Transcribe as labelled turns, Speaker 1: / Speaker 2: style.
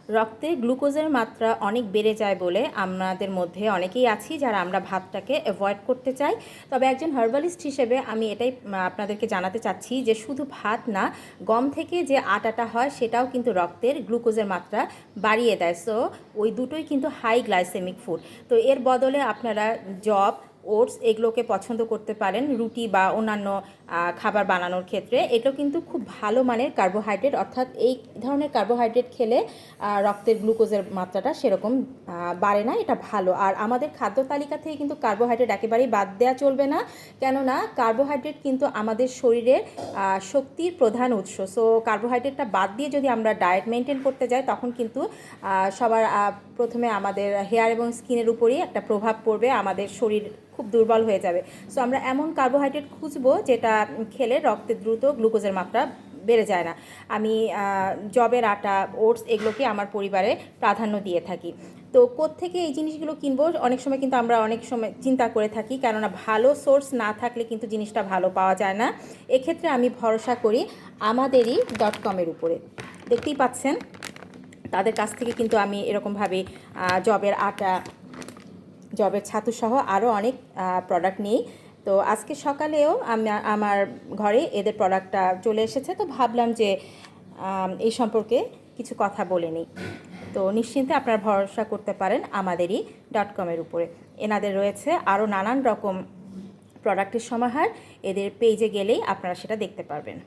Speaker 1: রক্তে গ্লুকোজের মাত্রা অনেক বেড়ে যায় বলে আমাদের মধ্যে অনেকেই আছি যারা আমরা ভাতটাকে অ্যাভয়েড করতে চাই। তবে একজন হার্বালিস্ট হিসেবে আমি এটাই আপনাদেরকে জানাতে চাচ্ছি যে শুধু ভাত না, গম থেকে যে আটাটা হয় সেটাও কিন্তু রক্তের গ্লুকোজের মাত্রা বাড়িয়ে দেয়। সো ওই দুটোই কিন্তু হাই গ্লাইসেমিক ফুড। তো এর বদলে আপনারা জব, ওটস এগুলোকে পছন্দ করতে পারেন রুটি বা অন্যান্য খাবার বানানোর ক্ষেত্রে। এগুলো কিন্তু খুব ভালো মানের কার্বোহাইড্রেট, অর্থাৎ এই ধরনের কার্বোহাইড্রেট খেলে রক্তের গ্লুকোজের মাত্রাটা সেরকম বাড়ে না, এটা ভালো। আর আমাদের খাদ্য তালিকা থেকে কিন্তু কার্বোহাইড্রেট একেবারেই বাদ দেওয়া চলবে না, কেননা কার্বোহাইড্রেট কিন্তু আমাদের শরীরের শক্তির প্রধান উৎস। সো কার্বোহাইড্রেটটা বাদ দিয়ে যদি আমরা ডায়েট মেনটেন করতে যাই তখন কিন্তু সবার প্রথমে আমাদের হেয়ার এবং স্কিনের উপরেই একটা প্রভাব পড়বে, আমাদের শরীর খুব দুর্বল হয়ে যাবে। সো আমরা এমন কার্বোহাইড্রেট খুঁজবো যেটা খেলে রক্তে দ্রুত গ্লুকোজের মাত্রা বেড়ে যায় না। আমি জবের আটা, ওটস এগুলোকে আমার পরিবারে প্রাধান্য দিয়ে থাকি। তো কোত্থেকে এই জিনিসগুলো কিনবো অনেক সময় কিন্তু আমরা অনেক সময় চিন্তা করে থাকি, কেননা ভালো সোর্স না থাকলে কিন্তু জিনিসটা ভালো পাওয়া যায় না। এক্ষেত্রে আমি ভরসা করি আমাদেরই.com-এর উপরে। দেখতেই পাচ্ছেন তাদের কাছ থেকে কিন্তু আমি এরকমভাবে জবের আটা, জবের ছাতু সহ আরও অনেক প্রোডাক্ট নিই। তো আজকে সকালেও আমার ঘরে এদের প্রোডাক্টটা চলে এসেছে, তো ভাবলাম যে এই সম্পর্কে কিছু কথা বলে নিই। তো নিশ্চিন্তে আপনারা ভরসা করতে পারেন আমাদেরই.com-এর উপরে। এনাদের রয়েছে আরও নানান রকম প্রোডাক্টের সমাহার, এদের পেজে গেলেই আপনারা সেটা দেখতে পারবেন।